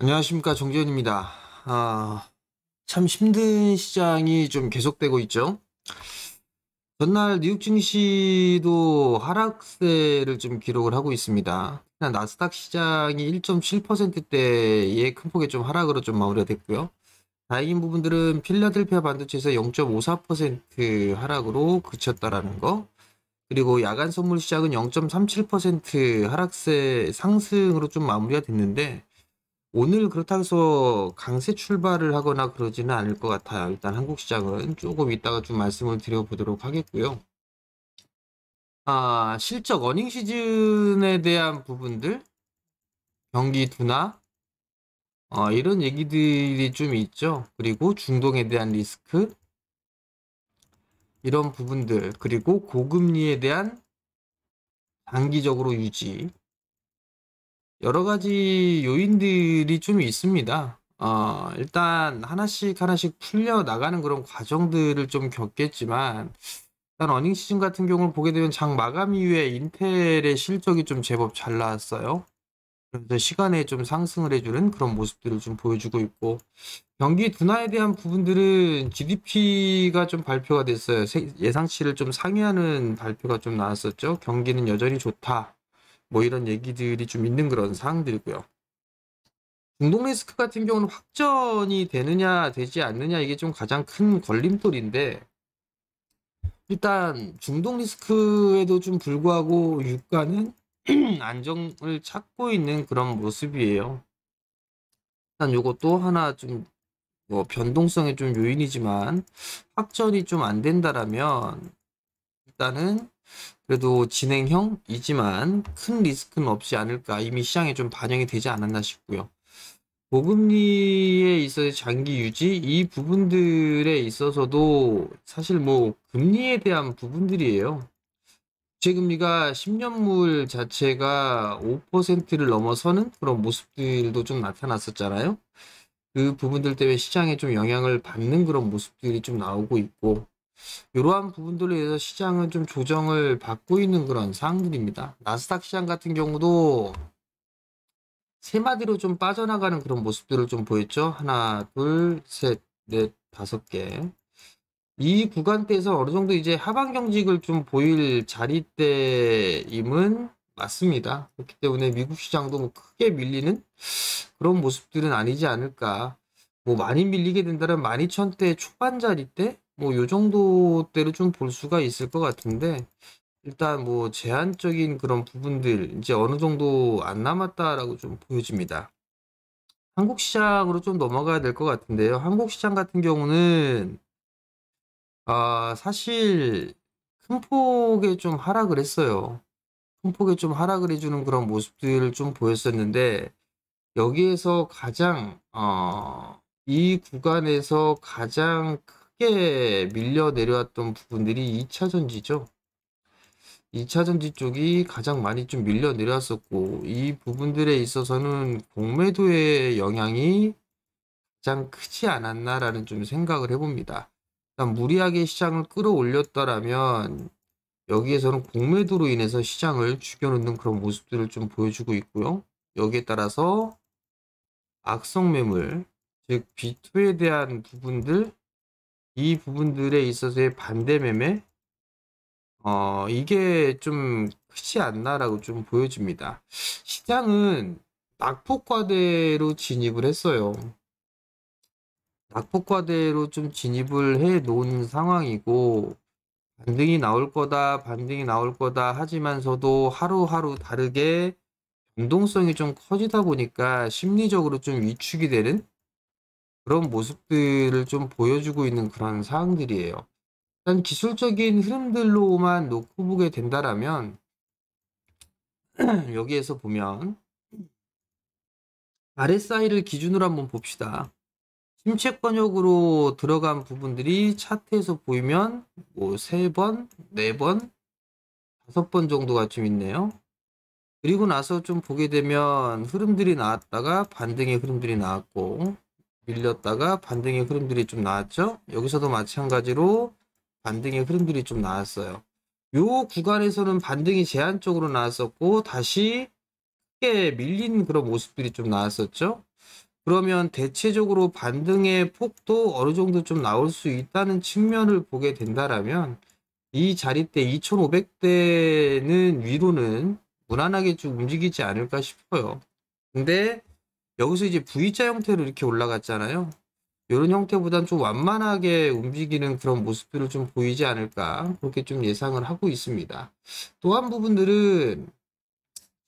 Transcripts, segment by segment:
안녕하십니까, 정재현입니다. 참 힘든 시장이 좀 계속되고 있죠. 전날 뉴욕 증시도 하락세를 좀 기록을 하고 있습니다. 나스닥 시장이 1.7%대의 큰 폭의 좀 하락으로 좀 마무리가 됐고요. 다행인 부분들은 필라델피아 반도체에서 0.54% 하락으로 그쳤다라는 거. 그리고 야간 선물 시장은 0.37% 하락세 상승으로 좀 마무리가 됐는데, 오늘 그렇다고 해서 강세 출발을 하거나 그러지는 않을 것 같아요. 일단 한국 시장은 조금 이따가 좀 말씀을 드려보도록 하겠고요. 실적 어닝 시즌에 대한 부분들, 경기 둔화, 이런 얘기들이 좀 있죠. 그리고 중동에 대한 리스크, 이런 부분들, 그리고 고금리에 대한 단기적으로 유지, 여러 가지 요인들이 좀 있습니다. 일단 하나씩 하나씩 풀려 나가는 그런 과정들을 좀 겪겠지만, 일단 어닝 시즌 같은 경우를 보게 되면 장 마감 이후에 인텔의 실적이 좀 제법 잘 나왔어요. 그래서 시간에 좀 상승을 해주는 그런 모습들을 좀 보여주고 있고, 경기 둔화에 대한 부분들은 GDP가 좀 발표가 됐어요. 예상치를 좀 상회하는 발표가 좀 나왔었죠. 경기는 여전히 좋다. 뭐 이런 얘기들이 좀 있는 그런 사항들이고요. 중동 리스크 같은 경우는 확전이 되느냐 되지 않느냐 이게 좀 가장 큰 걸림돌인데, 일단 중동 리스크에도 좀 불구하고 유가는 안정을 찾고 있는 그런 모습이에요. 일단 요것도 하나 좀 뭐 변동성의 좀 요인이지만, 확전이 좀 안 된다라면 일단은 그래도 진행형이지만 큰 리스크는 없지 않을까, 이미 시장에 좀 반영이 되지 않았나 싶고요. 고금리에 있어서 장기 유지 이 부분들에 있어서도 사실 뭐 금리에 대한 부분들이에요. 국채금리가 10년물 자체가 5%를 넘어서는 그런 모습들도 좀 나타났었잖아요. 그 부분들 때문에 시장에 좀 영향을 받는 그런 모습들이 좀 나오고 있고, 이러한 부분들에 의해서 시장은 좀 조정을 받고 있는 그런 상황들입니다. 나스닥 시장 같은 경우도 세 마디로 좀 빠져나가는 그런 모습들을 좀 보였죠. 하나, 둘, 셋, 넷, 다섯 개. 이 구간대에서 어느 정도 이제 하방 경직을 좀 보일 자리대임은 맞습니다. 그렇기 때문에 미국 시장도 뭐 크게 밀리는 그런 모습들은 아니지 않을까. 뭐 많이 밀리게 된다면 12,000대 초반 자리대? 뭐 요 정도대로 좀 볼 수가 있을 것 같은데, 일단 뭐 제한적인 그런 부분들 이제 어느 정도 안 남았다라고 좀 보여집니다. 한국 시장으로 좀 넘어가야 될 것 같은데요. 한국 시장 같은 경우는 사실 큰 폭의 좀 하락을 했어요. 큰 폭의 좀 하락을 해주는 그런 모습들을 좀 보였었는데, 여기에서 가장 이 구간에서 가장 크게 밀려 내려왔던 부분들이 2차 전지죠. 2차 전지 쪽이 가장 많이 좀 밀려 내려왔었고, 이 부분들에 있어서는 공매도의 영향이 가장 크지 않았나라는 좀 생각을 해봅니다. 일단 무리하게 시장을 끌어올렸더라면 여기에서는 공매도로 인해서 시장을 죽여놓는 그런 모습들을 좀 보여주고 있고요. 여기에 따라서 악성 매물, 즉 B2에 대한 부분들, 이 부분들에 있어서의 반대 매매, 이게 좀 크지 않나라고 좀 보여집니다. 시장은 낙폭과대로 진입을 했어요. 낙폭과대로 좀 진입을 해 놓은 상황이고, 반등이 나올 거다, 반등이 나올 거다 하지만서도 하루하루 다르게 변동성이 좀 커지다 보니까 심리적으로 좀 위축이 되는 그런 모습들을 좀 보여주고 있는 그런 상황들이에요. 일단 기술적인 흐름들로만 놓고 보게 된다라면, 여기에서 보면 RSI를 기준으로 한번 봅시다. 침체 권역으로 들어간 부분들이 차트에서 보이면 뭐 3번, 4번, 5번 정도가 좀 있네요. 그리고 나서 좀 보게 되면 흐름들이 나왔다가 반등의 흐름들이 나왔고, 밀렸다가 반등의 흐름들이 좀 나왔죠. 여기서도 마찬가지로 반등의 흐름들이 좀 나왔어요. 요 구간에서는 반등이 제한적으로 나왔었고, 다시 크게 밀린 그런 모습들이 좀 나왔었죠. 그러면 대체적으로 반등의 폭도 어느 정도 좀 나올 수 있다는 측면을 보게 된다라면 이 자리대 2,500대는 위로는 무난하게 쭉 움직이지 않을까 싶어요. 근데 여기서 이제 V자 형태로 이렇게 올라갔잖아요. 이런 형태보단 좀 완만하게 움직이는 그런 모습들을 좀 보이지 않을까 그렇게 좀 예상을 하고 있습니다. 또 한 부분들은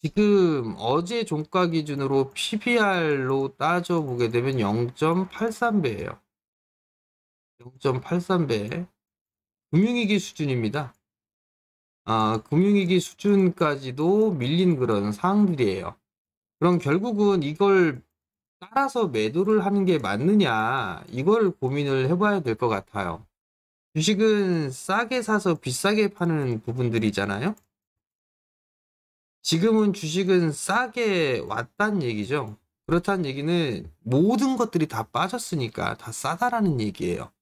지금 어제 종가 기준으로 PBR로 따져보게 되면 0.83배예요. 0.83배. 금융위기 수준입니다. 금융위기 수준까지도 밀린 그런 상황들이에요. 그럼 결국은 이걸 따라서 매도를 하는 게 맞느냐, 이걸 고민을 해봐야 될 것 같아요. 주식은 싸게 사서 비싸게 파는 부분들이잖아요. 지금은 주식은 싸게 왔단 얘기죠. 그렇다는 얘기는 모든 것들이 다 빠졌으니까 다 싸다라는 얘기예요.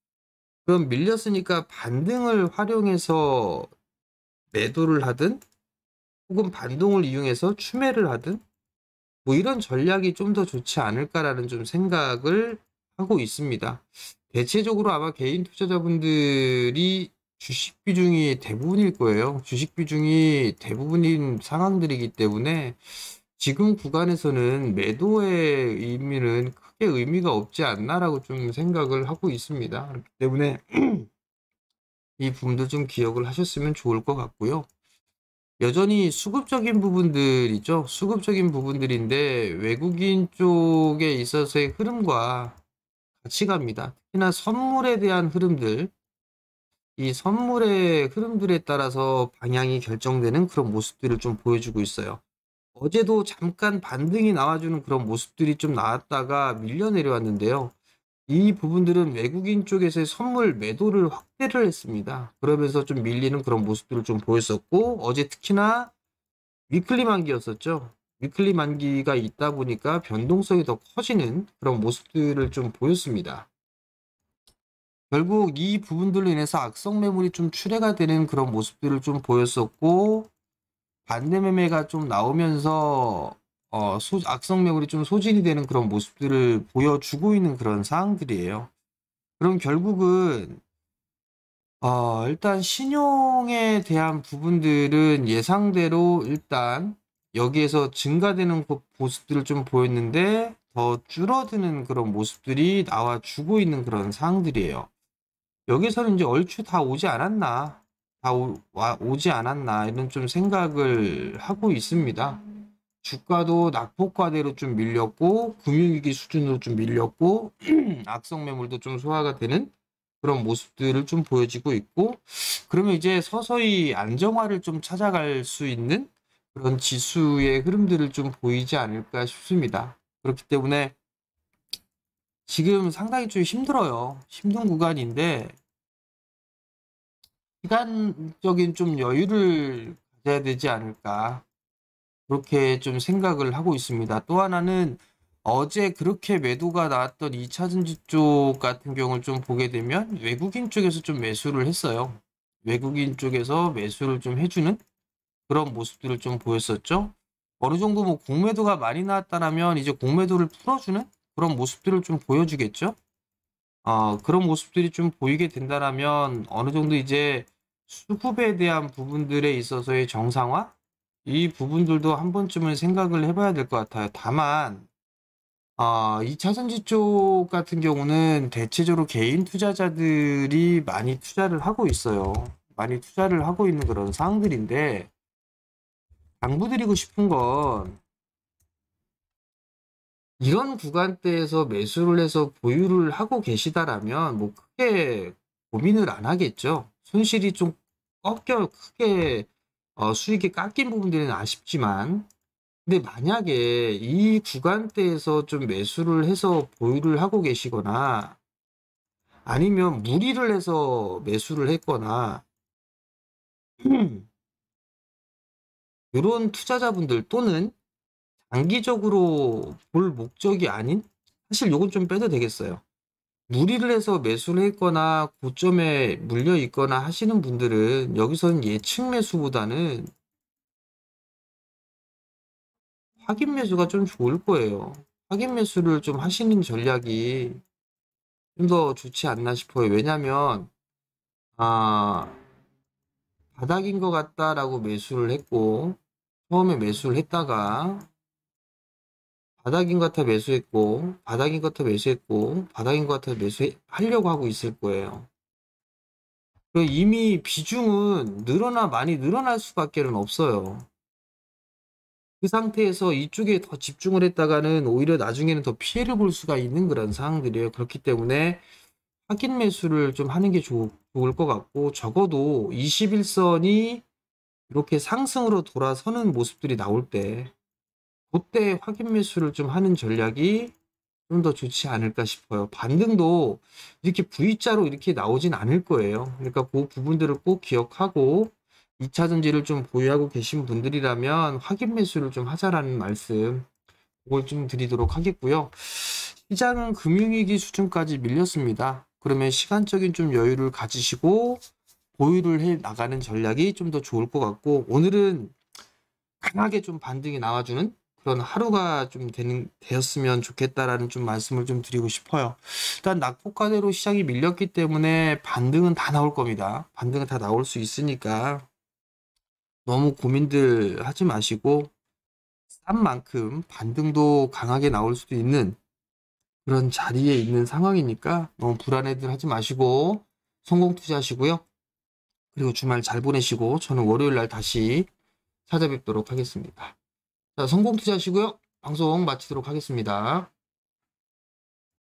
그럼 밀렸으니까 반등을 활용해서 매도를 하든 혹은 반동을 이용해서 추매를 하든 뭐 이런 전략이 좀 더 좋지 않을까라는 좀 생각을 하고 있습니다. 대체적으로 아마 개인 투자자분들이 주식 비중이 대부분일 거예요. 주식 비중이 대부분인 상황들이기 때문에 지금 구간에서는 매도의 의미는 크게 의미가 없지 않나라고 좀 생각을 하고 있습니다. 그렇기 때문에 이 부분도 좀 기억을 하셨으면 좋을 것 같고요. 여전히 수급적인 부분들이죠. 수급적인 부분들인데 외국인 쪽에 있어서의 흐름과 같이 갑니다. 특히나 선물에 대한 흐름들, 이 선물의 흐름들에 따라서 방향이 결정되는 그런 모습들을 좀 보여주고 있어요. 어제도 잠깐 반등이 나와주는 그런 모습들이 좀 나왔다가 밀려 내려왔는데요. 이 부분들은 외국인 쪽에서의 선물 매도를 확대를 했습니다. 그러면서 좀 밀리는 그런 모습들을 좀 보였었고, 어제 특히나 위클리 만기였었죠. 위클리 만기가 있다 보니까 변동성이 더 커지는 그런 모습들을 좀 보였습니다. 결국 이 부분들로 인해서 악성 매물이 좀 출회가 되는 그런 모습들을 좀 보였었고, 반대 매매가 좀 나오면서 악성 매물이 좀 소진이 되는 그런 모습들을 보여주고 있는 그런 상황들이에요. 그럼 결국은 일단 신용에 대한 부분들은 예상대로 일단 여기에서 증가되는 모습들을 좀 보였는데 더 줄어드는 그런 모습들이 나와주고 있는 그런 상황들이에요. 여기서는 이제 얼추 다 오지 않았나, 오지 않았나 이런 좀 생각을 하고 있습니다. 주가도 낙폭과대로 좀 밀렸고 금융위기 수준으로 좀 밀렸고 악성 매물도 좀 소화가 되는 그런 모습들을 좀 보여지고 있고, 그러면 이제 서서히 안정화를 좀 찾아갈 수 있는 그런 지수의 흐름들을 좀 보이지 않을까 싶습니다. 그렇기 때문에 지금 상당히 좀 힘들어요. 힘든 구간인데 시간적인 좀 여유를 가져야 되지 않을까 그렇게 좀 생각을 하고 있습니다. 또 하나는 어제 그렇게 매도가 나왔던 2차전지 쪽 같은 경우를 좀 보게 되면 외국인 쪽에서 좀 매수를 했어요. 외국인 쪽에서 매수를 좀 해주는 그런 모습들을 좀 보였었죠. 어느 정도 뭐 공매도가 많이 나왔다면 이제 공매도를 풀어주는 그런 모습들을 좀 보여주겠죠. 그런 모습들이 좀 보이게 된다라면 어느 정도 이제 수급에 대한 부분들에 있어서의 정상화? 이 부분들도 한 번쯤은 생각을 해봐야 될 것 같아요. 다만, 2차전지 쪽 같은 경우는 대체적으로 개인 투자자들이 많이 투자를 하고 있어요. 많이 투자를 하고 있는 그런 상황들인데, 당부드리고 싶은 건, 이런 구간대에서 매수를 해서 보유를 하고 계시다라면, 뭐 크게 고민을 안 하겠죠. 손실이 좀 크게 수익이 깎인 부분들은 아쉽지만, 근데 만약에 이 구간대에서 좀 매수를 해서 보유를 하고 계시거나 아니면 무리를 해서 매수를 했거나 이런 투자자분들 또는 장기적으로 볼 목적이 아닌 사실 요건 좀 빼도 되겠어요. 무리를 해서 매수를 했거나 고점에 물려 있거나 하시는 분들은 여기서는 예측 매수보다는 확인 매수가 좀 좋을 거예요. 확인 매수를 좀 하시는 전략이 좀 더 좋지 않나 싶어요. 왜냐면 아, 바닥인 것 같다라고 매수를 했고, 처음에 매수를 했다가 바닥인 것 같아 매수했고, 바닥인 것 같아 매수했고, 바닥인 것 같아 매수하려고 하고 있을 거예요. 이미 비중은 많이 늘어날 수밖에는 없어요. 그 상태에서 이쪽에 더 집중을 했다가는 오히려 나중에는 더 피해를 볼 수가 있는 그런 상황들이에요. 그렇기 때문에 확인 매수를 좀 하는 게 좋을 것 같고, 적어도 21선이 이렇게 상승으로 돌아서는 모습들이 나올 때, 그때 확인 매수를 좀 하는 전략이 좀 더 좋지 않을까 싶어요. 반등도 이렇게 V자로 이렇게 나오진 않을 거예요. 그러니까 그 부분들을 꼭 기억하고 2차 전지를 좀 보유하고 계신 분들이라면 확인 매수를 좀 하자라는 말씀, 그걸 좀 드리도록 하겠고요. 시장은 금융위기 수준까지 밀렸습니다. 그러면 시간적인 좀 여유를 가지시고 보유를 해 나가는 전략이 좀 더 좋을 것 같고, 오늘은 강하게 좀 반등이 나와주는 그런 하루가 좀 되었으면 좋겠다라는 좀 말씀을 좀 드리고 싶어요. 일단 낙폭과대로 시장이 밀렸기 때문에 반등은 다 나올 겁니다. 반등은 다 나올 수 있으니까 너무 고민들 하지 마시고, 싼 만큼 반등도 강하게 나올 수도 있는 그런 자리에 있는 상황이니까 너무 불안해들 하지 마시고 성공 투자하시고요. 그리고 주말 잘 보내시고 저는 월요일 날 다시 찾아뵙도록 하겠습니다. 자, 성공 투자하시고요. 방송 마치도록 하겠습니다.